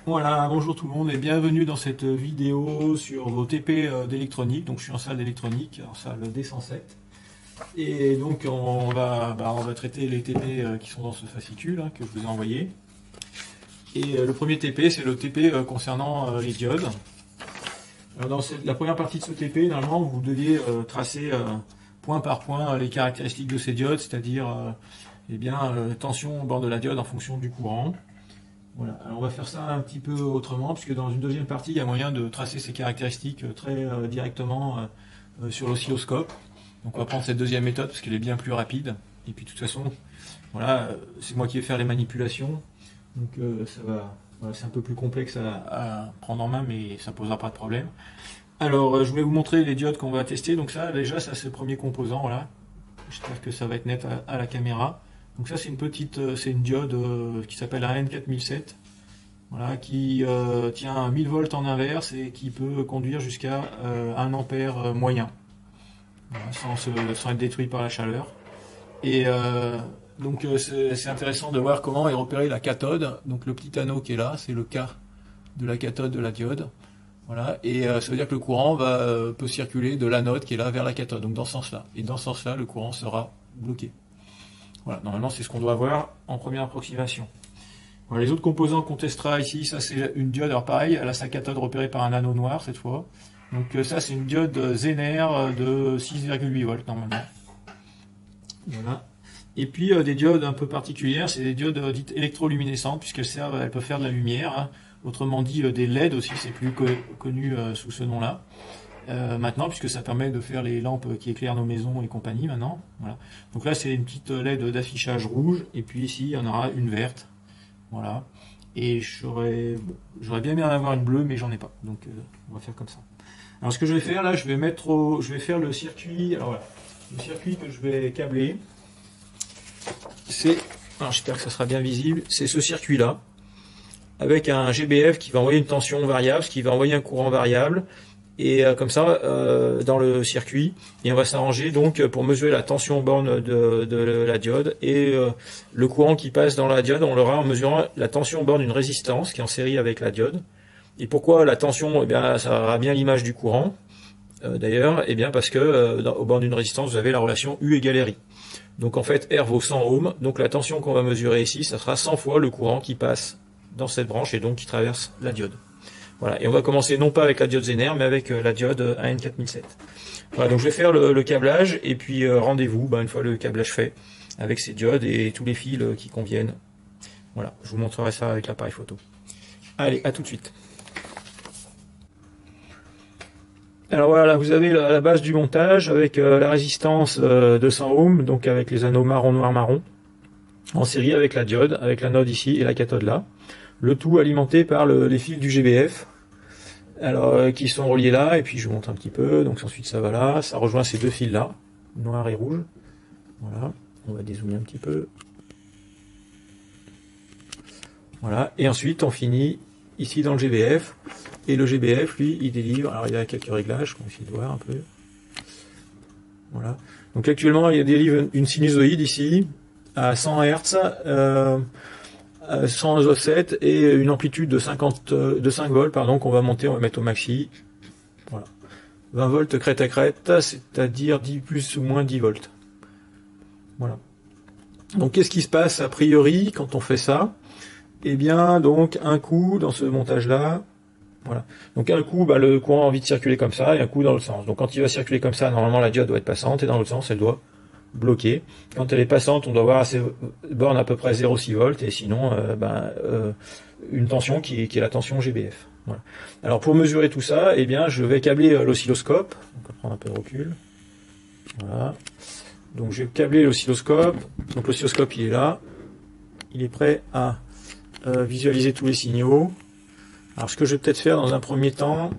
Voilà, bonjour tout le monde et bienvenue dans cette vidéo sur vos TP d'électronique. Donc je suis en salle d'électronique, en salle D107. Et donc on va traiter les TP qui sont dans ce fascicule que je vous ai envoyé. Et le premier TP, c'est le TP concernant les diodes. Alors dans la première partie de ce TP, normalement vous deviez tracer point par point les caractéristiques de ces diodes, c'est-à-dire tension au bord de la diode en fonction du courant. Voilà, alors on va faire ça un petit peu autrement, puisque dans une deuxième partie, il y a moyen de tracer ces caractéristiques très directement sur l'oscilloscope. Donc on va prendre cette deuxième méthode, parce qu'elle est bien plus rapide. Et puis de toute façon, voilà, c'est moi qui vais faire les manipulations. Donc voilà, c'est un peu plus complexe à prendre en main, mais ça ne posera pas de problème. Alors je vais vous montrer les diodes qu'on va tester. Donc ça, déjà, ça c'est le premier composant, voilà. J'espère que ça va être net à la caméra. Donc ça c'est une diode qui s'appelle la N4007, voilà, qui tient à 1000 volts en inverse et qui peut conduire jusqu'à 1 ampère moyen, voilà, sans être détruit par la chaleur. Et c'est intéressant de voir comment est repérée la cathode. Donc le petit anneau qui est là, c'est le K de la cathode de la diode. Voilà, et ça veut dire que le courant peut circuler de l'anode qui est là vers la cathode, donc dans ce sens-là. Et dans ce sens-là, le courant sera bloqué. Voilà, normalement c'est ce qu'on doit voir en première approximation. Voilà, les autres composants qu'on testera ici, ça c'est une diode, alors pareil, elle a sa cathode repérée par un anneau noir cette fois. Donc ça c'est une diode Zener de 6,8 volts normalement. Voilà. Et puis des diodes un peu particulières, c'est des diodes dites électroluminescentes, puisqu'elles peuvent faire de la lumière. Autrement dit des LED aussi, c'est plus connu sous ce nom-là. Maintenant, puisque ça permet de faire les lampes qui éclairent nos maisons et compagnie maintenant. Voilà. Donc là c'est une petite LED d'affichage rouge, et puis ici il y en aura une verte. Voilà. Et j'aurais bien aimé en avoir une bleue, mais j'en ai pas. Donc on va faire comme ça. Alors ce que je vais faire là, je vais faire le circuit. Alors voilà, le circuit que je vais câbler, alors j'espère que ça sera bien visible, c'est ce circuit là, avec un GBF qui va envoyer une tension variable, ce qui va envoyer un courant variable. Et comme ça dans le circuit, et on va s'arranger donc pour mesurer la tension borne de la diode et le courant qui passe dans la diode, on l'aura en mesurant la tension borne d'une résistance qui est en série avec la diode. Et pourquoi la tension? Eh bien ça aura bien l'image du courant d'ailleurs, eh bien parce que au bord d'une résistance vous avez la relation U égale RI. Donc en fait R vaut 100 ohms, donc la tension qu'on va mesurer ici, ça sera 100 fois le courant qui passe dans cette branche et donc qui traverse la diode. Voilà, et on va commencer non pas avec la diode Zener, mais avec la diode AN4007. Voilà, donc je vais faire le câblage, et puis rendez-vous, une fois le câblage fait, avec ces diodes et tous les fils qui conviennent. Voilà, je vous montrerai ça avec l'appareil photo. Allez, à tout de suite. Alors voilà, vous avez la base du montage, avec la résistance de 100 ohms, donc avec les anneaux marron, noir, marron, en série avec la diode, avec l'anode ici et la cathode là. Le tout alimenté par les fils du GBF, alors qui sont reliés là, et puis je vous montre un petit peu. Donc ensuite ça va là, ça rejoint ces deux fils là, noir et rouge. Voilà, on va dézoomer un petit peu. Voilà, et ensuite on finit ici dans le GBF, et le GBF lui il délivre, alors il y a quelques réglages qu'on essaie de voir un peu. Voilà, donc actuellement il délivre une sinusoïde ici à 100 Hz. 100 offset et une amplitude de 5 volts qu'on va monter, on va mettre au maxi. Voilà. 20 volts crête à crête, c'est-à-dire 10 plus ou moins 10 volts. Voilà. Donc qu'est-ce qui se passe a priori quand on fait ça? Eh bien donc un coup dans ce montage là, voilà. Donc un coup le courant a envie de circuler comme ça et un coup dans l'autre sens. Donc quand il va circuler comme ça, normalement la diode doit être passante et dans l'autre sens elle doit bloquée. Quand elle est passante, on doit avoir à ces bornes à peu près 0,6 volts et sinon une tension qui est la tension GBF. Voilà. Alors pour mesurer tout ça, eh bien je vais câbler l'oscilloscope. On va prendre un peu de recul. Voilà. Donc je vais câbler l'oscilloscope. Donc l'oscilloscope il est là. Il est prêt à visualiser tous les signaux. Alors ce que je vais peut-être faire dans un premier temps,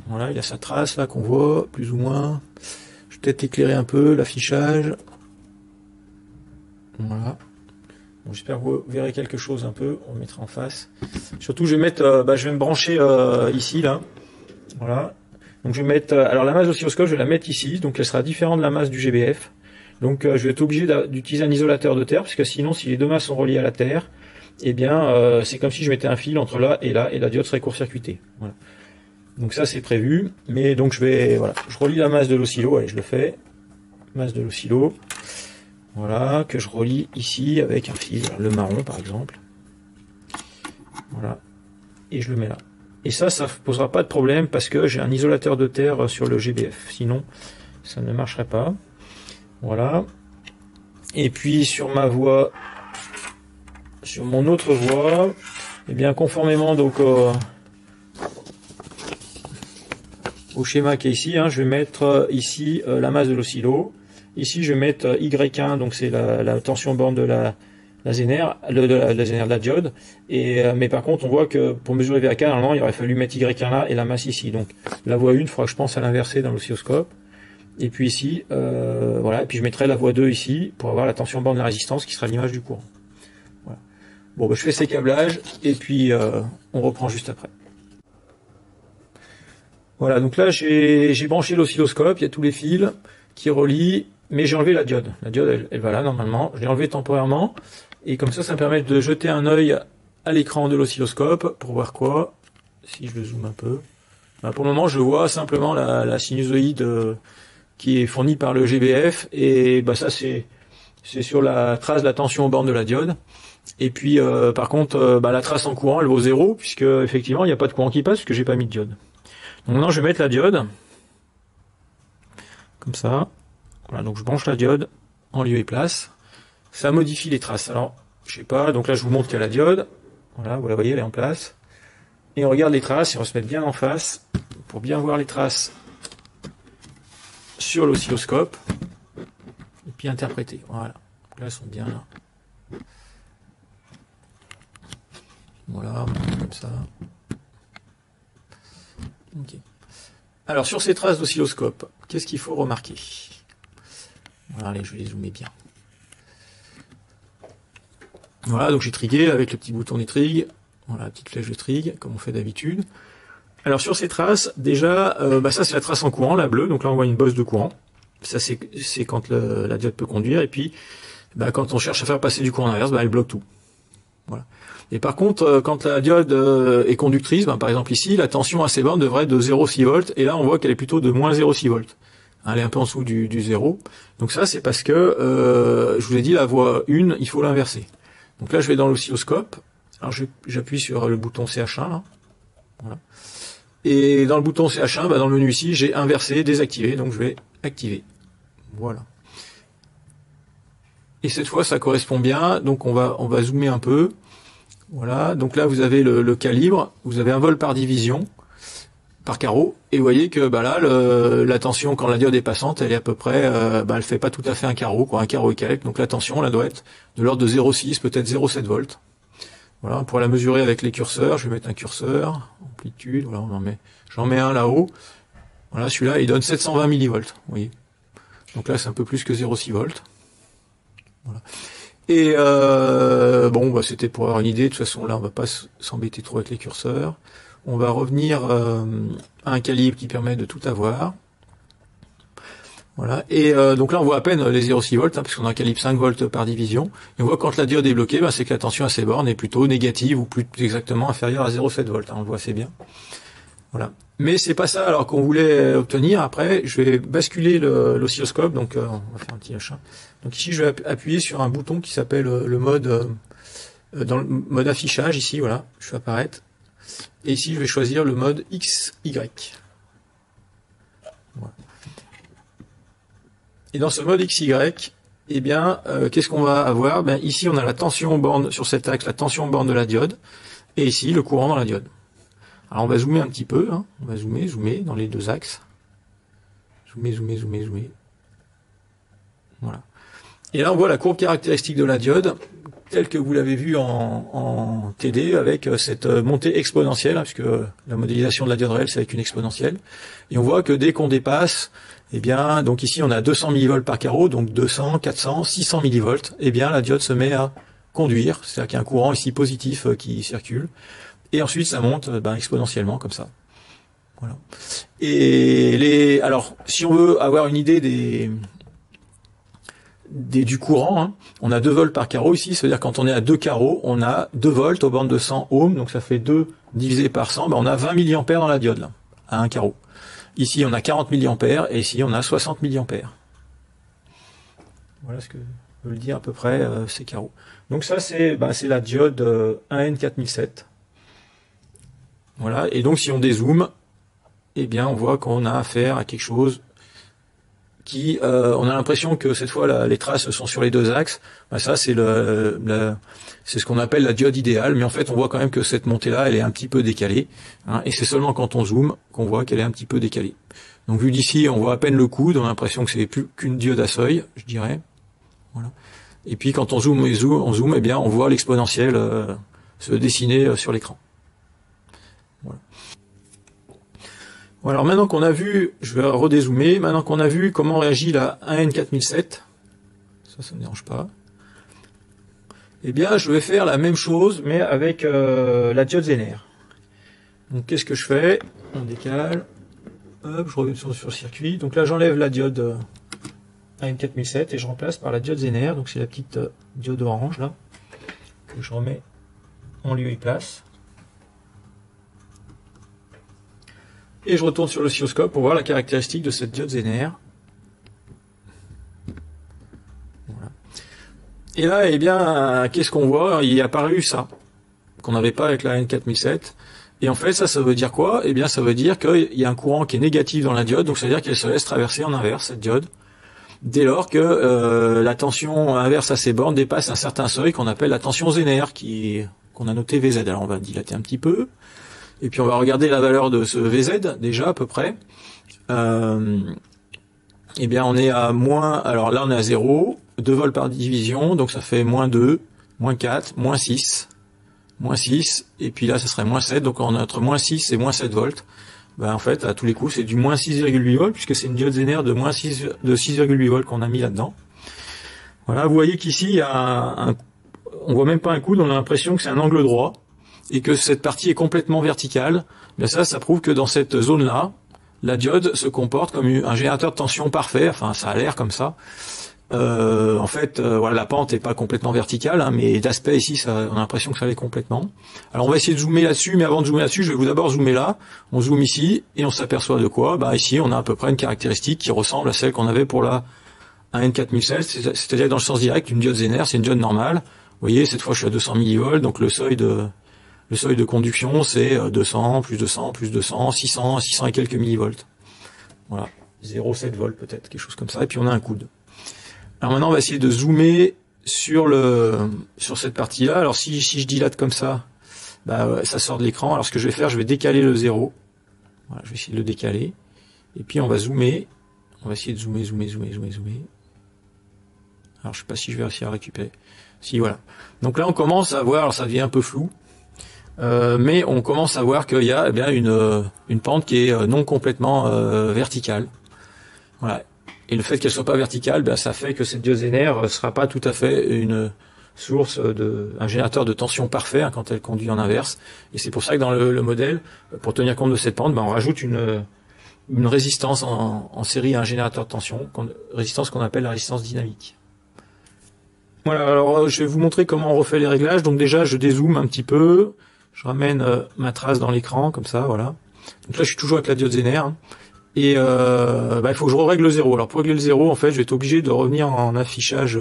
voilà, il y a sa trace là qu'on voit plus ou moins. Peut-être éclairer un peu l'affichage. Voilà. Bon, j'espère que vous verrez quelque chose un peu. On le mettra en face. Surtout, je vais me brancher ici là. Voilà. Donc je vais mettre. Alors la masse d'oscilloscope, je vais la mettre ici. Donc elle sera différente de la masse du GBF. Donc je vais être obligé d'utiliser un isolateur de terre, parce que sinon, si les deux masses sont reliées à la terre, eh bien c'est comme si je mettais un fil entre là, et la diode serait court-circuitée. Voilà. Donc ça c'est prévu, mais donc voilà, je relie la masse de l'oscillo, allez je le fais, masse de l'oscillo, voilà, que je relie ici avec un fil, le marron par exemple, voilà, et je le mets là. Et ça ne posera pas de problème parce que j'ai un isolateur de terre sur le GBF, sinon ça ne marcherait pas. Voilà. Et puis sur ma voie, sur mon autre voie, eh bien conformément donc au schéma qui est ici, hein, je vais mettre ici la masse de l'oscillo. Ici je vais mettre Y1, donc c'est la tension borne de la zénère, de la diode. Et mais par contre on voit que pour mesurer VAK, normalement il aurait fallu mettre Y1 là et la masse ici. Donc la voie 1, il faudra que je pense à l'inverser dans l'oscilloscope. Et puis ici, voilà, et puis je mettrai la voie 2 ici pour avoir la tension borne de la résistance qui sera l'image du courant. Voilà. Bon, bah, je fais ces câblages et puis on reprend juste après. Voilà, donc là j'ai branché l'oscilloscope, il y a tous les fils qui relient, mais j'ai enlevé la diode. La diode elle va là normalement, je l'ai enlevée temporairement, et comme ça me permet de jeter un œil à l'écran de l'oscilloscope pour voir quoi, si je le zoome un peu. Bah, pour le moment je vois simplement la sinusoïde qui est fournie par le GBF, et bah ça c'est sur la trace de la tension aux bornes de la diode. Et puis par contre la trace en courant elle vaut 0, puisque effectivement il n'y a pas de courant qui passe puisque j'ai pas mis de diode. Donc maintenant je vais mettre la diode, comme ça, voilà, donc je branche la diode en lieu et place, ça modifie les traces. Alors, je sais pas, donc là je vous montre qu'il y a la diode, voilà, vous la voyez, elle est en place, et on regarde les traces, et on va se mettre bien en face, pour bien voir les traces sur l'oscilloscope, et puis interpréter, voilà, donc là elles sont bien là. Voilà, comme ça. Ok. Alors sur ces traces d'oscilloscope, qu'est-ce qu'il faut remarquer? Voilà, allez, je vais les zoomer bien. Voilà, donc j'ai trigué avec le petit bouton des trigues, voilà, la petite flèche de trigue, comme on fait d'habitude. Alors sur ces traces, déjà, ça c'est la trace en courant, la bleue, donc là on voit une bosse de courant. Ça c'est quand la diode peut conduire, et puis quand on cherche à faire passer du courant inverse, elle bloque tout. Voilà. Et par contre, quand la diode est conductrice, par exemple ici, la tension à ces bornes devrait être de 0,6 volts, et là on voit qu'elle est plutôt de moins 0,6 volts. Elle est un peu en dessous du 0. Donc ça c'est parce que, je vous ai dit, la voie 1, il faut l'inverser. Donc là je vais dans l'oscilloscope, alors j'appuie sur le bouton CH1, là. Voilà. Et dans le bouton CH1, dans le menu ici, j'ai inversé, désactivé, donc je vais activer. Voilà. Et cette fois ça correspond bien, donc on va zoomer un peu. Voilà, donc là vous avez le calibre, vous avez un volt par division, par carreau, et vous voyez que là la tension quand la diode est passante, elle est à peu près, elle fait pas tout à fait un carreau, quoi, un carreau et quelques, donc la tension là doit être de l'ordre de 0,6, peut-être 0,7 volts. Voilà, pour la mesurer avec les curseurs, je vais mettre un curseur, amplitude, voilà, j'en mets un là-haut. Voilà, celui-là il donne 720 millivolts, vous voyez. Donc là c'est un peu plus que 0,6 volts. Voilà. Et c'était pour avoir une idée. De toute façon, là, on va pas s'embêter trop avec les curseurs. On va revenir à un calibre qui permet de tout avoir. Voilà. Et donc là, on voit à peine les 0,6 volts, parce qu'on a un calibre 5 volts par division. Et on voit quand la diode est bloquée, c'est que la tension à ces bornes est plutôt négative, ou plus exactement inférieure à 0,7 volts. On le voit assez bien. Voilà. Mais c'est pas ça alors qu'on voulait obtenir. Après, je vais basculer l'oscilloscope, donc on va faire un petit H1. Donc ici, je vais appuyer sur un bouton qui s'appelle le mode, dans le mode affichage, ici, voilà, je fais apparaître. Et ici, je vais choisir le mode XY. Voilà. Et dans ce mode XY, eh bien, qu'est-ce qu'on va avoir? Ici, on a la tension borne sur cet axe, la tension borne de la diode, et ici, le courant dans la diode. Alors on va zoomer un petit peu, hein. On va zoomer dans les deux axes. Zoomer. Voilà. Et là on voit la courbe caractéristique de la diode, telle que vous l'avez vue en TD, avec cette montée exponentielle, hein, puisque la modélisation de la diode réelle c'est avec une exponentielle. Et on voit que dès qu'on dépasse, donc ici on a 200 millivolts par carreau, donc 200, 400, 600 millivolts, la diode se met à conduire, c'est-à-dire qu'il y a un courant ici positif qui circule. Et ensuite, ça monte exponentiellement comme ça. Voilà. Et alors, si on veut avoir une idée du courant, hein. On a 2 volts par carreau ici, ça veut dire quand on est à 2 carreaux, on a 2 volts aux bornes de 100 ohms, donc ça fait 2 divisé par 100, ben on a 20 milliampères dans la diode, là, à un carreau. Ici, on a 40 milliampères, et ici, on a 60 milliampères. Voilà ce que veut dire à peu près ces carreaux. Donc ça, c'est la diode 1N4007. Voilà, et donc si on dézoome, eh bien, on voit qu'on a affaire à quelque chose qui, on a l'impression que cette fois les traces sont sur les 2 axes. Ben, ça c'est c'est ce qu'on appelle la diode idéale, mais en fait on voit quand même que cette montée-là, elle est un petit peu décalée, hein, et c'est seulement quand on zoome qu'on voit qu'elle est un petit peu décalée. Donc vu d'ici, on voit à peine le coude, on a l'impression que c'est plus qu'une diode à seuil, je dirais. Voilà. Et puis quand on zoome, eh bien on voit l'exponentielle se dessiner sur l'écran. Voilà. Bon, alors maintenant qu'on a vu, je vais redézoomer, maintenant qu'on a vu comment réagit la 1N4007, ça ne me dérange pas, eh bien je vais faire la même chose mais avec la diode Zener. Donc qu'est-ce que je fais? On décale, hop, je reviens sur le circuit, donc là j'enlève la diode 1N4007 et je remplace par la diode Zener, donc c'est la petite diode orange là, que je remets en lieu et place. Et je retourne sur l'oscilloscope pour voir la caractéristique de cette diode Zener. Voilà. Et là, eh bien, qu'est-ce qu'on voit? Il est apparu ça, qu'on n'avait pas avec la N4007. Et en fait, ça veut dire quoi? Eh bien, ça veut dire qu'il y a un courant qui est négatif dans la diode, donc ça veut dire qu'elle se laisse traverser en inverse, cette diode, dès lors que la tension inverse à ces bornes dépasse un certain seuil qu'on appelle la tension Zener, qu'on a noté VZ. Alors on va dilater un petit peu. Et puis on va regarder la valeur de ce VZ, déjà à peu près. Eh bien on est à moins, alors là on est à 0, 2 volts par division, donc ça fait moins 2, moins 4, moins 6, et puis là ça serait moins 7, donc on a entre moins 6 et moins 7 volts. Ben, en fait, à tous les coups, c'est du moins 6,8 volts, puisque c'est une diode Zener de moins 6,8 volts qu'on a mis là-dedans. Voilà, vous voyez qu'ici, il y a on voit même pas un coude, on a l'impression que c'est un angle droit, et que cette partie est complètement verticale. Mais ça prouve que dans cette zone-là, la diode se comporte comme un générateur de tension parfait, enfin ça a l'air comme ça. En fait, voilà, la pente est pas complètement verticale, hein, mais d'aspect ici, on a l'impression que ça l'est complètement. Alors on va essayer de zoomer là-dessus, mais avant de zoomer là-dessus, je vais vous d'abord zoomer là. On zoome ici, et on s'aperçoit de quoi? Bah ici, on a à peu près une caractéristique qui ressemble à celle qu'on avait pour la N4007, c'est-à-dire dans le sens direct, une diode Zener, c'est une diode normale. Vous voyez, cette fois je suis à 200 millivolts, donc le seuil de conduction, c'est 200, plus 200, plus 200, 600, 600 et quelques millivolts. Voilà, 0,7 volts peut-être, quelque chose comme ça, et puis on a un coude. Alors maintenant, on va essayer de zoomer sur cette partie-là. Alors si je dilate comme ça, bah, ça sort de l'écran. Alors ce que je vais faire, je vais décaler le 0. Voilà, je vais essayer de le décaler. Et puis on va zoomer. On va essayer de zoomer. Alors je sais pas si je vais réussir à récupérer. Si, voilà. Donc là, on commence à voir, alors ça devient un peu flou, mais on commence à voir qu'il y a eh bien une pente qui est non complètement verticale. Voilà. Et le fait qu'elle soit pas verticale, ben, ça fait que cette diode Zener sera pas tout à fait une source un générateur de tension parfait, hein, quand elle conduit en inverse. Et c'est pour ça que dans le modèle, pour tenir compte de cette pente, ben, on rajoute une résistance en série à un générateur de tension, résistance qu'on appelle la résistance dynamique. Voilà, alors je vais vous montrer comment on refait les réglages. Donc déjà, je dézoome un petit peu, je ramène ma trace dans l'écran, comme ça, voilà. Donc là, je suis toujours avec la diode Zener, hein. Et il faut que je règle le 0. Alors pour régler le 0, en fait, je vais être obligé de revenir en affichage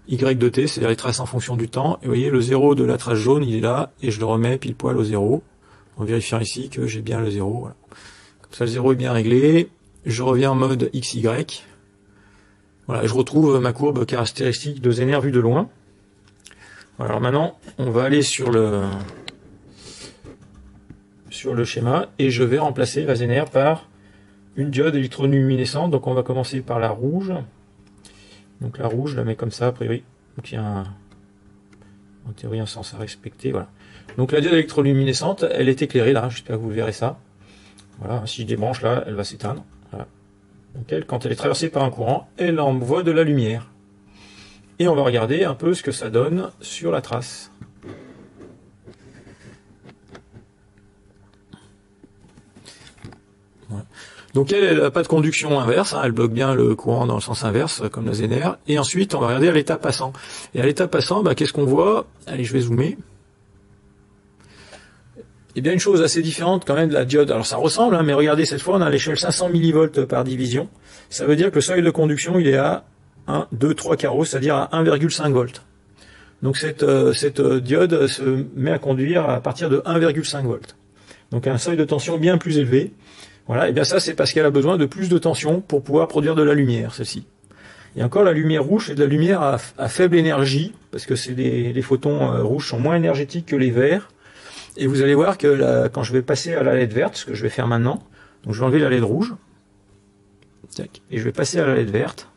Y de t, c'est-à-dire les traces en fonction du temps. Et vous voyez, le 0 de la trace jaune, il est là, et je le remets pile poil au 0, en vérifiant ici que j'ai bien le 0. Voilà. Comme ça, le 0 est bien réglé. Je reviens en mode XY. Voilà, je retrouve ma courbe caractéristique de Zener vue de loin. Voilà, alors maintenant, on va aller sur le schéma, et je vais remplacer la Zener par une diode électroluminescente. Donc on va commencer par la rouge. Donc la rouge, je la mets comme ça, a priori. Donc il y a en théorie un sens à respecter. Voilà. Donc la diode électroluminescente, elle est éclairée là, j'espère que vous verrez ça. Voilà, si je débranche là, elle va s'éteindre. Voilà. Donc elle, quand elle est traversée par un courant, elle envoie de la lumière. Et on va regarder un peu ce que ça donne sur la trace. Voilà. Donc elle n'a pas de conduction inverse, hein, elle bloque bien le courant dans le sens inverse, comme la Zener. Et ensuite, on va regarder à l'état passant. Et à l'état passant, qu'est-ce qu'on voit? Allez, je vais zoomer. Eh bien, une chose assez différente quand même de la diode. Alors ça ressemble, hein, mais regardez, cette fois, on a l'échelle 500 millivolts par division. Ça veut dire que le seuil de conduction, il est à 1, 2, 3 carreaux, c'est-à-dire à 1,5 volts. Donc cette diode se met à conduire à partir de 1,5 volts. Donc un seuil de tension bien plus élevé. Voilà, et bien ça c'est parce qu'elle a besoin de plus de tension pour pouvoir produire de la lumière, celle-ci. Et encore la lumière rouge, c'est de la lumière à faible énergie, parce que c'est les photons rouges sont moins énergétiques que les verts. Et vous allez voir que quand je vais passer à la LED verte, ce que je vais faire maintenant, donc je vais enlever la LED rouge, et je vais passer à la LED verte.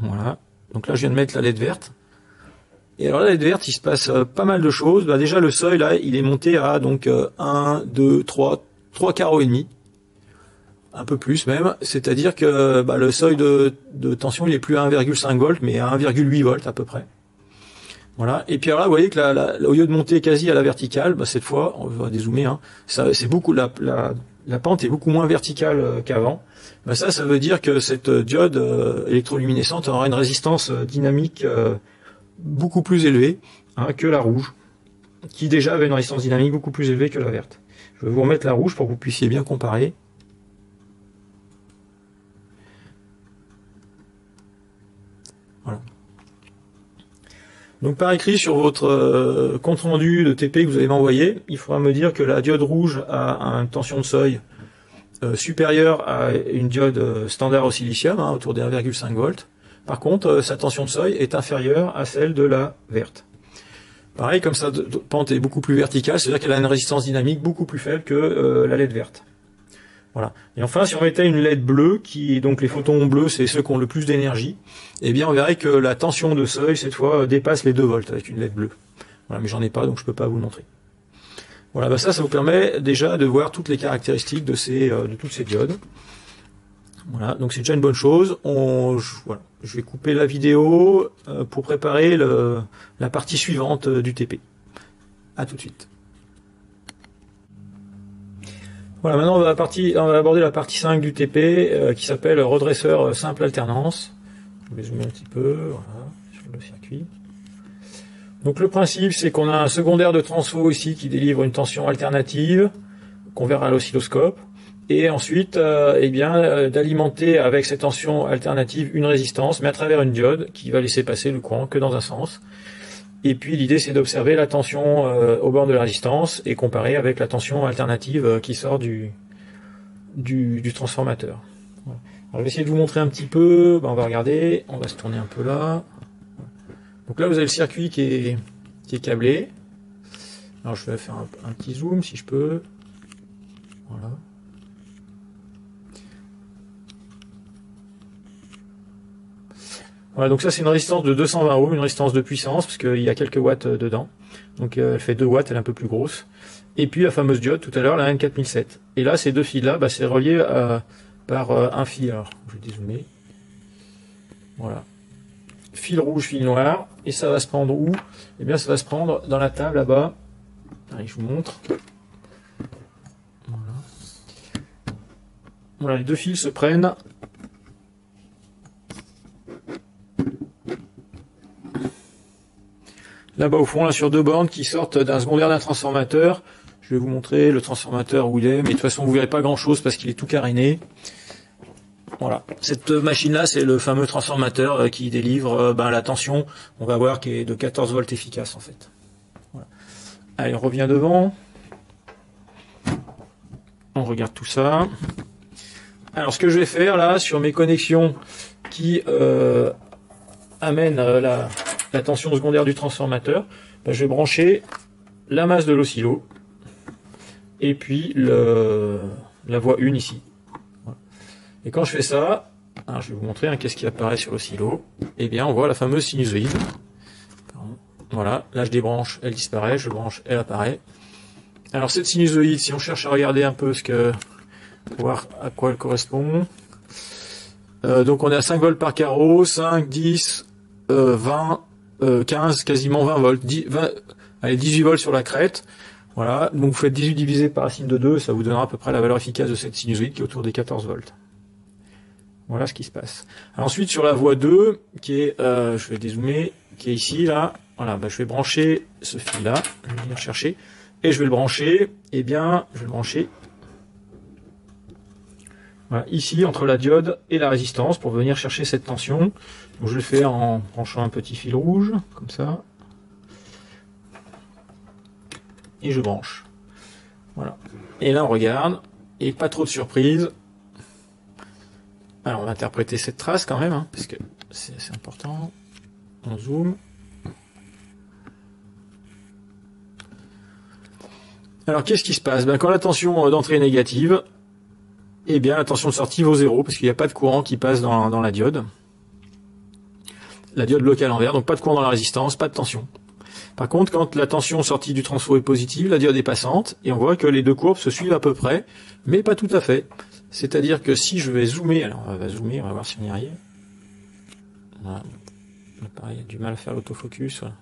Voilà, donc là je viens de mettre la LED verte. Et alors la LED verte, il se passe pas mal de choses. Déjà le seuil là, il est monté à donc 1, 2, 3 carreaux et demi. Un peu plus même, c'est-à-dire que le seuil de tension il est plus à 1,5 volts mais à 1,8 volts à peu près. Voilà. Et puis alors là vous voyez que au lieu de monter quasi à la verticale, cette fois on va dézoomer, hein, c'est beaucoup la pente est beaucoup moins verticale qu'avant. Ça veut dire que cette diode électroluminescente aura une résistance dynamique beaucoup plus élevée, hein, que la rouge, qui déjà avait une résistance dynamique beaucoup plus élevée que la verte. Je vais vous remettre la rouge pour que vous puissiez bien comparer. Voilà. Donc par écrit sur votre compte rendu de TP que vous allez m'envoyer, il faudra me dire que la diode rouge a une tension de seuil supérieure à une diode standard au silicium, hein, autour des 1,5 volts. Par contre, sa tension de seuil est inférieure à celle de la verte. Pareil, comme sa pente est beaucoup plus verticale, c'est-à-dire qu'elle a une résistance dynamique beaucoup plus faible que la LED verte. Voilà. Et enfin, si on mettait une LED bleue, donc les photons bleus, c'est ceux qui ont le plus d'énergie, eh bien on verrait que la tension de seuil, cette fois, dépasse les 2 volts avec une LED bleue. Voilà, mais j'en ai pas, donc je peux pas vous le montrer. Voilà, ça vous permet déjà de voir toutes les caractéristiques de toutes ces diodes. Voilà, donc c'est déjà une bonne chose. Voilà, je vais couper la vidéo pour préparer la partie suivante du TP. À tout de suite. Voilà, maintenant on va aborder la partie 5 du TP qui s'appelle redresseur simple alternance. Je vais zoomer un petit peu, voilà, sur le circuit. Donc le principe c'est qu'on a un secondaire de transfo ici qui délivre une tension alternative qu'on verra à l'oscilloscope. Et ensuite, d'alimenter avec cette tension alternative une résistance, mais à travers une diode qui va laisser passer le courant que dans un sens. Et puis l'idée c'est d'observer la tension au bord de la résistance et comparer avec la tension alternative qui sort du transformateur. Voilà. Alors, je vais essayer de vous montrer un petit peu. On va regarder, on va se tourner un peu là. Donc là vous avez le circuit qui est câblé. Alors je vais faire un petit zoom si je peux. Voilà. Voilà, donc ça c'est une résistance de 220 ohms, une résistance de puissance, parce qu'il y a quelques watts dedans. Donc elle fait 2 watts, elle est un peu plus grosse. Et puis la fameuse diode tout à l'heure, la N4007. Et là, ces deux fils-là, c'est relié par un fil. Alors, je vais dézoomer. Voilà. Fil rouge, fil noir. Et ça va se prendre où? Eh bien, ça va se prendre dans la table là-bas. Allez, je vous montre. Voilà. Voilà, les deux fils se prennent. Là-bas au fond, là sur deux bornes qui sortent d'un secondaire d'un transformateur. Je vais vous montrer le transformateur où il est, mais de toute façon vous verrez pas grand-chose parce qu'il est tout caréné. Voilà, cette machine-là, c'est le fameux transformateur qui délivre la tension, on va voir, qui est de 14 volts efficace en fait. Voilà. Allez, on revient devant. On regarde tout ça. Alors ce que je vais faire là, sur mes connexions qui amènent la tension secondaire du transformateur, je vais brancher la masse de l'oscillo et puis la voie 1 ici. Voilà. Et quand je fais ça, alors je vais vous montrer qu'est-ce qui apparaît sur l'oscillo. Eh bien on voit la fameuse sinusoïde. Voilà, là je débranche, elle disparaît, je branche, elle apparaît. Alors cette sinusoïde, si on cherche à regarder un peu pour voir à quoi elle correspond. Donc on est à 5 volts par carreau, 5, 10, 20, 15, quasiment 20 volts, 18 volts sur la crête. Voilà, donc vous faites 18 divisé par la sine de 2, ça vous donnera à peu près la valeur efficace de cette sinusoïde qui est autour des 14 volts. Voilà ce qui se passe. Alors ensuite sur la voie 2, qui est, je vais dézoomer, qui est ici, là, voilà, je vais brancher ce fil-là, je vais venir chercher, et je vais le brancher, eh bien, je vais le brancher voilà, ici, entre la diode et la résistance, pour venir chercher cette tension. Donc je le fais en branchant un petit fil rouge, comme ça. Et je branche. Voilà. Et là, on regarde, et pas trop de surprise. Alors, on va interpréter cette trace quand même, hein, parce que c'est assez important. On zoome. Alors, qu'est-ce qui se passe? Quand la tension d'entrée est négative, eh bien, la tension de sortie vaut 0, parce qu'il n'y a pas de courant qui passe dans la diode. La diode bloquée à l'envers, donc pas de courant dans la résistance, pas de tension. Par contre, quand la tension sortie du transfo est positive, la diode est passante, et on voit que les deux courbes se suivent à peu près, mais pas tout à fait. C'est-à-dire que si je vais zoomer, alors on va zoomer, on va voir si on y arrive. Voilà. Pareil, il y a du mal à faire l'autofocus. Voilà.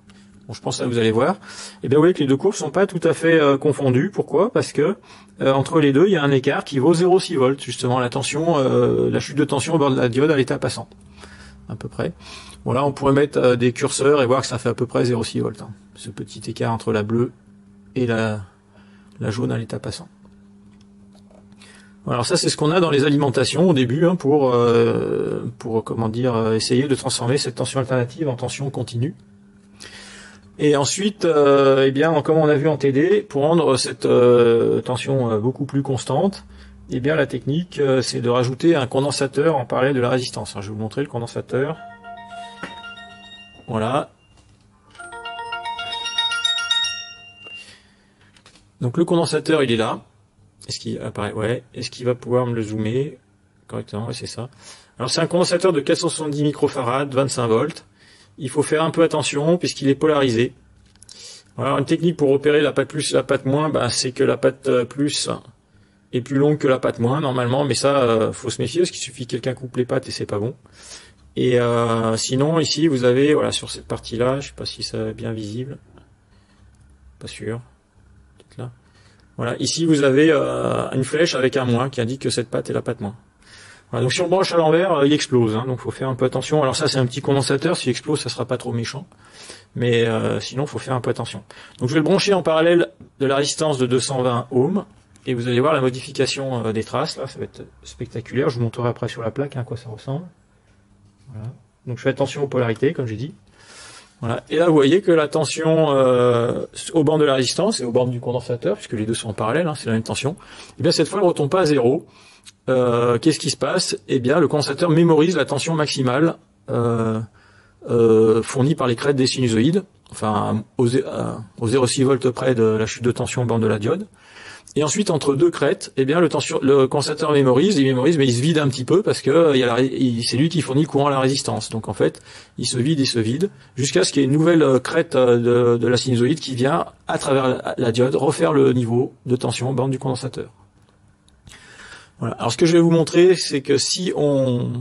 Bon, je pense que là, vous allez voir. Et bien, vous voyez que les deux courbes sont pas tout à fait confondues. Pourquoi? Parce que entre les deux, il y a un écart qui vaut 0,6 volts. Justement, la tension, la chute de tension au bord de la diode à l'état passant. À peu près. Voilà, on pourrait mettre des curseurs et voir que ça fait à peu près 0,6 volts. Hein. Ce petit écart entre la bleue et la jaune à l'état passant. Alors ça, c'est ce qu'on a dans les alimentations au début, hein, pour comment dire, essayer de transformer cette tension alternative en tension continue. Et ensuite, eh bien, comme on a vu en TD, pour rendre cette tension beaucoup plus constante, eh bien, la technique, c'est de rajouter un condensateur en parallèle de la résistance. Alors, je vais vous montrer le condensateur. Voilà. Donc le condensateur, il est là. Est-ce qu'il apparaît? Ouais. Est-ce qu'il va pouvoir me le zoomer correctement? Ouais, c'est ça. Alors c'est un condensateur de 470 microfarads, 25 volts. Il faut faire un peu attention puisqu'il est polarisé. Alors une technique pour repérer la patte plus et la patte moins, c'est que la patte plus est plus longue que la patte moins normalement, mais ça faut se méfier parce qu'il suffit que quelqu'un coupe les pattes et c'est pas bon. Et sinon ici vous avez, voilà, sur cette partie-là, je sais pas si c'est bien visible, pas sûr. Peut-être là. Voilà, ici vous avez une flèche avec un moins qui indique que cette patte est la patte moins. Voilà, donc si on branche à l'envers, il explose, hein, donc faut faire un peu attention. Alors ça c'est un petit condensateur, s'il explose ça sera pas trop méchant, mais sinon faut faire un peu attention. Donc je vais le brancher en parallèle de la résistance de 220 ohms, et vous allez voir la modification des traces, là ça va être spectaculaire, je vous montrerai après sur la plaque à quoi ça ressemble. Voilà. Donc je fais attention aux polarités comme j'ai dit. Voilà. Et là, vous voyez que la tension au bord de la résistance et au bord du condensateur, puisque les deux sont en parallèle, hein, c'est la même tension, et bien cette fois, elle ne retombe pas à 0. Qu'est-ce qui se passe? Eh bien, le condensateur mémorise la tension maximale fournie par les crêtes des sinusoïdes, enfin aux 0,6 volts près de la chute de tension au bord de la diode. Et ensuite, entre deux crêtes, eh bien, le condensateur il mémorise, mais il se vide un petit peu parce que c'est lui qui fournit le courant à la résistance. Donc en fait, il se vide, jusqu'à ce qu'il y ait une nouvelle crête de la sinusoïde qui vient, à travers la diode, refaire le niveau de tension au bord du condensateur. Voilà. Alors ce que je vais vous montrer, c'est que si on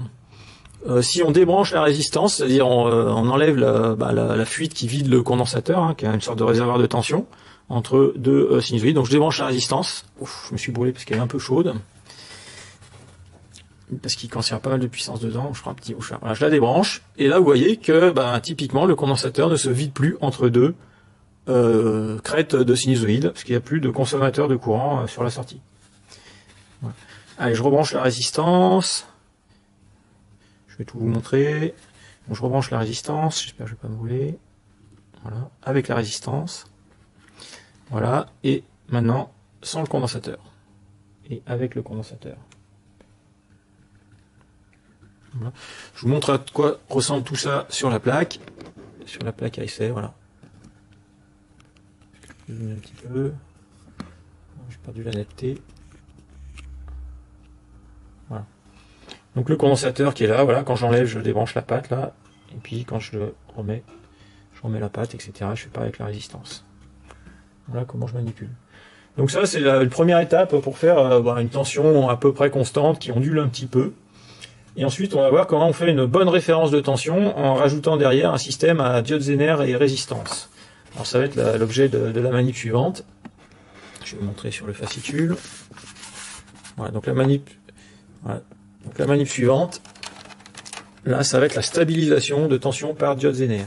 débranche la résistance, c'est-à-dire on enlève la fuite qui vide le condensateur, hein, qui est une sorte de réservoir de tension, entre deux sinusoïdes. Donc je débranche la résistance. Ouf, je me suis brûlé parce qu'elle est un peu chaude. Parce qu'il contient pas mal de puissance dedans. Je prends un petit mouchoir. Voilà, je la débranche. Et là, vous voyez que typiquement, le condensateur ne se vide plus entre deux crêtes de sinusoïdes, parce qu'il n'y a plus de consommateur de courant sur la sortie. Voilà. Allez, je rebranche la résistance. Je vais tout vous montrer. Donc, je rebranche la résistance. J'espère que je vais pas me brûler. Voilà, avec la résistance. Voilà, et maintenant, sans le condensateur. Et avec le condensateur. Voilà. Je vous montre à quoi ressemble tout ça sur la plaque. Sur la plaque à essai, voilà. Je vais zoomer un petit peu. J'ai perdu la netteté. Voilà. Donc le condensateur qui est là, voilà, quand j'enlève, je débranche la patte là. Et puis quand je le remets, je remets la patte, etc. Je fais pas avec la résistance. Voilà comment je manipule. Donc ça, c'est la première étape pour faire une tension à peu près constante qui ondule un petit peu. Et ensuite, on va voir comment on fait une bonne référence de tension en rajoutant derrière un système à diode Zener et résistance. Alors ça va être l'objet de la manip suivante. je vais montrer sur le fascicule. Voilà, donc la manip, voilà. Donc la manip suivante, là, ça va être la stabilisation de tension par diode Zener.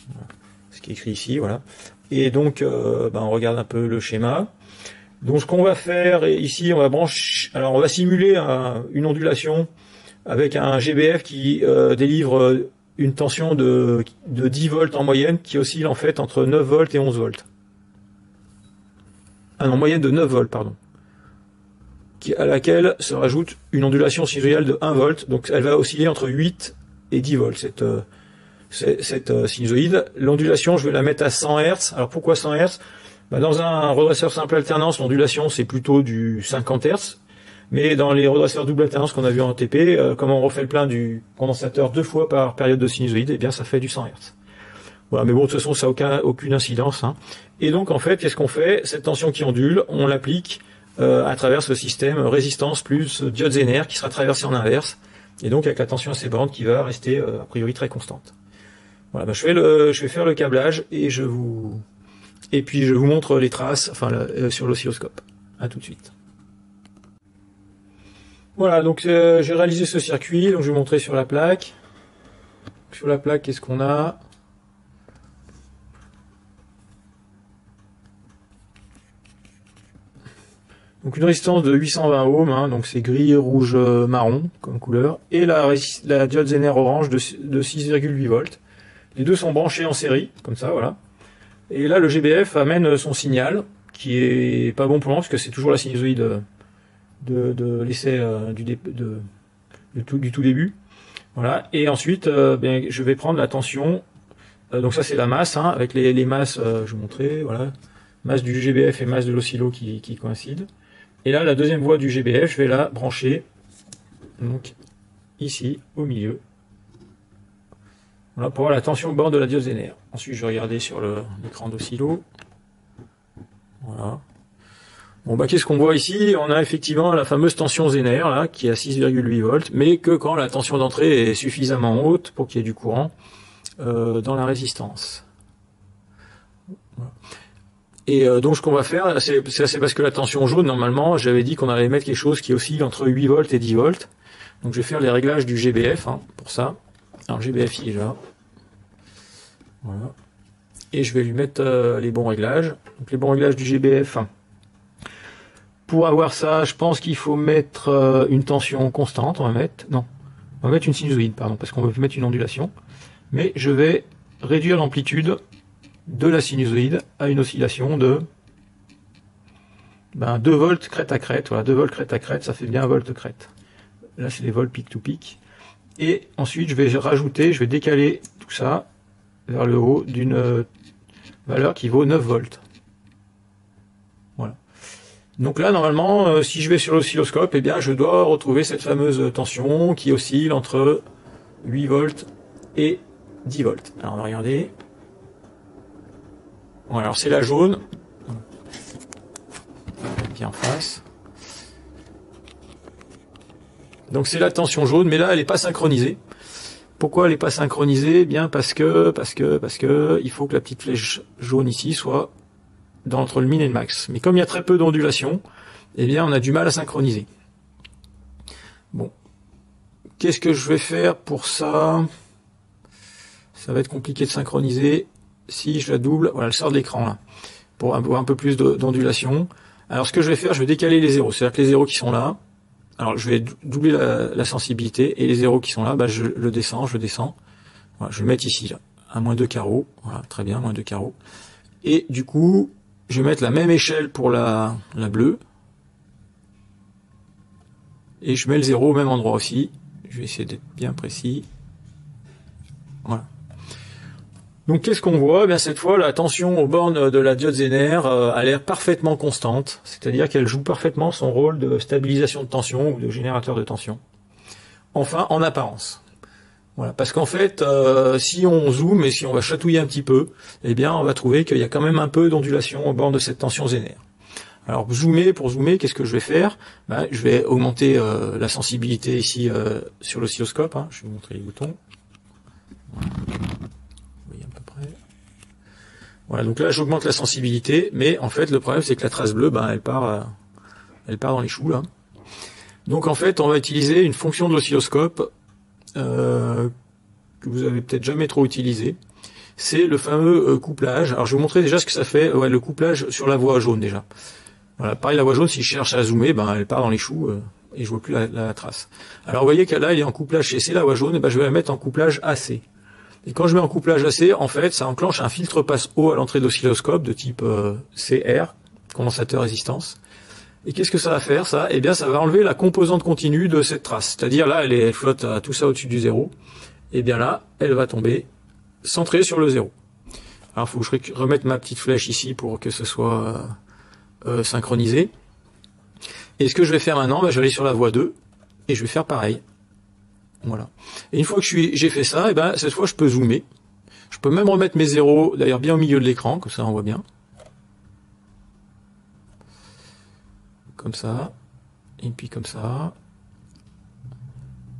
Voilà. Ce qui est écrit ici, voilà. Et donc, on regarde un peu le schéma. Donc, ce qu'on va faire ici, on va brancher. Alors, on va simuler une ondulation avec un GBF qui délivre une tension de 10 volts en moyenne, qui oscille en fait entre 9 volts et 11 volts. Ah non, moyenne de 9 volts, pardon. À laquelle se rajoute une ondulation sinusoïdale de 1 volt. Donc, elle va osciller entre 8 et 10 volts, cette sinusoïde. L'ondulation, je vais la mettre à 100 Hz. Alors pourquoi 100 Hz? Dans un redresseur simple alternance, l'ondulation c'est plutôt du 50 Hz. Mais dans les redresseurs double alternance qu'on a vu en TP, comme on refait le plein du condensateur 2 fois par période de sinusoïde, eh bien ça fait du 100 Hz. Voilà, mais bon, de toute façon, ça n'a aucune incidence. Hein. Et donc, en fait, qu'est-ce qu'on fait? Cette tension qui ondule, on l'applique à travers ce système résistance plus diode Zener qui sera traversé en inverse. Et donc, avec la tension assez borne qui va rester, a priori, très constante. Voilà, je vais faire le câblage et puis je vous montre les traces, sur l'oscilloscope. À tout de suite. Voilà, donc j'ai réalisé ce circuit, donc je vais montrer sur la plaque. Sur la plaque, qu'est-ce qu'on a? Donc une résistance de 820 ohms, hein, donc c'est gris, rouge, marron comme couleur, et la diode Zener orange de 6,8 volts. Les deux sont branchés en série, comme ça, voilà. Et là, le GBF amène son signal, qui est pas bon pour moi, parce que c'est toujours la sinusoïde de l'essai du tout début. Voilà. Et ensuite, je vais prendre la tension. Donc ça, c'est la masse, hein, avec les masses, je vous montrais, voilà. Masse du GBF et masse de l'oscillo qui coïncident. Et là, la deuxième voie du GBF, je vais la brancher, donc, ici, au milieu. Voilà, pour avoir la tension borne de la diode Zener. Ensuite, je vais regarder sur l'écran d'oscillo. Voilà. Bon, qu'est-ce qu'on voit ici? On a effectivement la fameuse tension Zener, là, qui est à 6,8 volts, mais que quand la tension d'entrée est suffisamment haute pour qu'il y ait du courant dans la résistance. Voilà. Et donc, ce qu'on va faire, c'est parce que la tension jaune, normalement, j'avais dit qu'on allait mettre quelque chose qui oscille entre 8 volts et 10 volts. Donc, je vais faire les réglages du GBF, hein, pour ça. Alors, GBF, il est là. Voilà. Et je vais lui mettre les bons réglages. Donc, les bons réglages du GBF. Pour avoir ça, je pense qu'il faut mettre une tension constante. On va mettre une sinusoïde, pardon, parce qu'on veut mettre une ondulation. Mais je vais réduire l'amplitude de la sinusoïde à une oscillation de 2 volts crête à crête. Voilà, 2 volts crête à crête, ça fait bien 1 volt crête. Là, c'est les volts pic to pic. Et ensuite, je vais décaler tout ça vers le haut d'une valeur qui vaut 9 volts. Voilà. Donc là, normalement, si je vais sur l'oscilloscope, eh bien, je dois retrouver cette fameuse tension qui oscille entre 8 volts et 10 volts. Alors, on va regarder. Voilà, alors c'est la jaune. Bien en face. Donc c'est la tension jaune, mais là elle n'est pas synchronisée. Pourquoi elle n'est pas synchronisée? Eh bien parce que il faut que la petite flèche jaune ici soit entre le min et le max. Mais comme il y a très peu d'ondulation, eh bien on a du mal à synchroniser. Bon, qu'est-ce que je vais faire pour ça? Ça va être compliqué de synchroniser. Si je la double, voilà, elle sort de l'écran là, pour avoir un peu plus d'ondulation. Alors ce que je vais faire, je vais décaler les zéros, c'est-à-dire que les zéros qui sont là, alors je vais doubler la sensibilité, et les zéros qui sont là, je le descends. Voilà, je vais le mettre ici, là, à moins 2 carreaux, voilà, très bien, moins 2 carreaux. Et du coup, je vais mettre la même échelle pour la bleue, et je mets le zéro au même endroit aussi. Je vais essayer d'être bien précis. Voilà. Donc qu'est-ce qu'on voit? Bien cette fois, la tension aux bornes de la diode Zener a l'air parfaitement constante, c'est-à-dire qu'elle joue parfaitement son rôle de stabilisation de tension ou de générateur de tension. Enfin, en apparence. Voilà, parce qu'en fait, si on zoome et si on va chatouiller un petit peu, eh bien, on va trouver qu'il y a quand même un peu d'ondulation aux bornes de cette tension Zener. Alors pour zoomer, qu'est-ce que je vais faire? Je vais augmenter la sensibilité ici sur l'oscilloscope. Hein. Je vais vous montrer les boutons. Voilà. Voilà, donc là j'augmente la sensibilité, mais en fait le problème c'est que la trace bleue, ben, elle part dans les choux là. Donc en fait on va utiliser une fonction de l'oscilloscope que vous avez peut-être jamais trop utilisé. C'est le fameux couplage. Alors je vais vous montrer déjà ce que ça fait, ouais, le couplage sur la voie jaune déjà. Voilà, pareil la voie jaune, si je cherche à zoomer, ben elle part dans les choux et je vois plus la trace. Alors vous voyez que là il est en couplage CC, la voie jaune, et ben je vais la mettre en couplage AC. Et quand je mets en couplage AC, en fait, ça enclenche un filtre passe-haut à l'entrée de l'oscilloscope de type CR, condensateur résistance. Et qu'est-ce que ça va faire, ça? Eh bien, ça va enlever la composante continue de cette trace. C'est-à-dire, là, elle flotte à tout ça au-dessus du zéro. Et bien là, elle va tomber centrée sur le zéro. Alors, il faut que je remette ma petite flèche ici pour que ce soit synchronisé. Et ce que je vais faire maintenant, ben, je vais aller sur la voie 2, et je vais faire pareil. Voilà. Et une fois que j'ai fait ça, et ben cette fois je peux zoomer. Je peux même remettre mes zéros, d'ailleurs bien au milieu de l'écran, comme ça on voit bien. Comme ça. Et puis comme ça.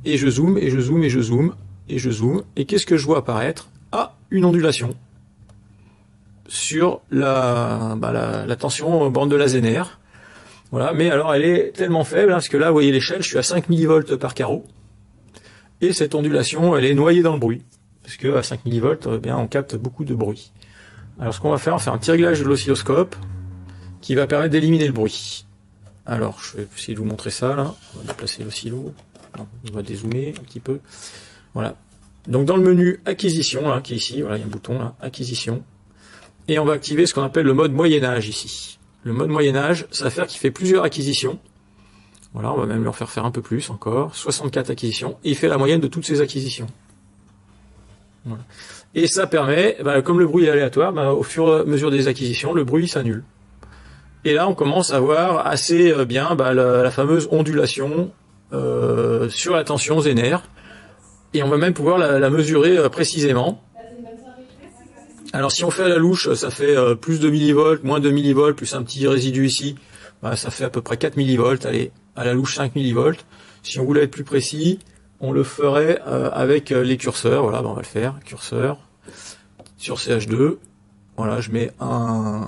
Et je zoome, et je zoome, et je zoome, et je zoome. Et qu'est-ce que je vois apparaître? Ah, une ondulation. Sur la tension bande de la Zener. Voilà, mais alors elle est tellement faible, hein, parce que là, vous voyez l'échelle, je suis à 5 millivolts par carreau. Et cette ondulation, elle est noyée dans le bruit, parce que à 5 millivolts, eh bien, on capte beaucoup de bruit. Alors ce qu'on va faire, on va faire un petit réglage de l'oscilloscope qui va permettre d'éliminer le bruit. Alors, je vais essayer de vous montrer ça, là. On va déplacer l'oscillo. On va dézoomer un petit peu. Voilà. Donc dans le menu acquisition, là, qui est ici, voilà, il y a un bouton, là, acquisition. Et on va activer ce qu'on appelle le mode moyen-âge ici. Le mode moyen-âge, ça va faire qu'il fait plusieurs acquisitions. Voilà, on va même leur faire un peu plus encore. 64 acquisitions. Et il fait la moyenne de toutes ces acquisitions. Voilà. Et ça permet, comme le bruit est aléatoire, au fur et à mesure des acquisitions, le bruit s'annule. Et là, on commence à voir assez bien la fameuse ondulation sur la tension Zener. Et on va même pouvoir la mesurer précisément. Alors si on fait à la louche, ça fait plus de millivolts, moins de millivolts, plus un petit résidu ici. Ça fait à peu près 4 millivolts. Allez, à la louche 5 millivolts. Si on voulait être plus précis, on le ferait avec les curseurs. Voilà, on va le faire. Curseur sur CH2. Voilà, je mets un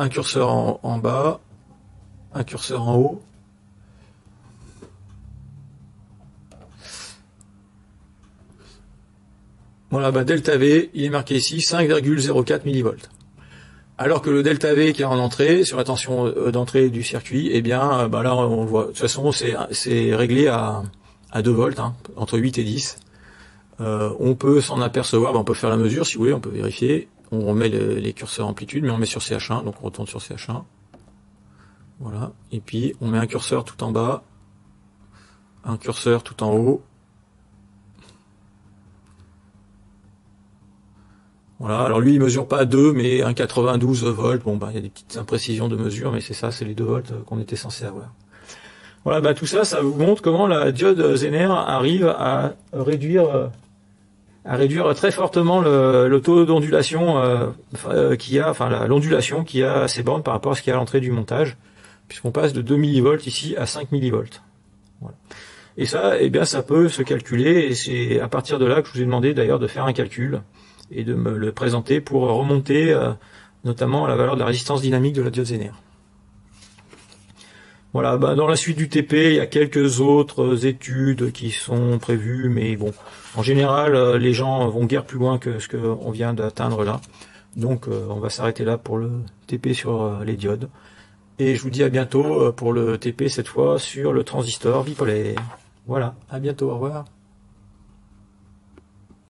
curseur en bas, un curseur en haut. Voilà, delta V, il est marqué ici 5,04 millivolts. Alors que le delta V qui est en entrée, sur la tension d'entrée du circuit, eh bien, là, on voit, de toute façon, c'est réglé à 2 volts, hein, entre 8 et 10. On peut s'en apercevoir, on peut faire la mesure, si vous voulez, on peut vérifier. On remet les curseurs amplitude, mais on met sur CH1, donc on retourne sur CH1. Voilà. Et puis, on met un curseur tout en bas, un curseur tout en haut. Voilà, alors lui il mesure pas 2 mais un 92 volts, il y a des petites imprécisions de mesure, mais c'est ça, c'est les 2 volts qu'on était censé avoir. Voilà, tout ça, ça vous montre comment la diode Zener arrive à réduire très fortement le taux d'ondulation l'ondulation qu'il y a à ces bornes par rapport à ce qu'il y a à l'entrée du montage, puisqu'on passe de 2 millivolts ici à 5 millivolts. Voilà. Et ça, eh bien, ça peut se calculer, et c'est à partir de là que je vous ai demandé d'ailleurs de faire un calcul et de me le présenter pour remonter notamment la valeur de la résistance dynamique de la diode Zener. Voilà, dans la suite du TP, il y a quelques autres études qui sont prévues, mais bon, en général, les gens vont guère plus loin que ce qu'on vient d'atteindre là. Donc, on va s'arrêter là pour le TP sur les diodes. Et je vous dis à bientôt pour le TP, cette fois, sur le transistor bipolaire. Voilà, à bientôt, au revoir.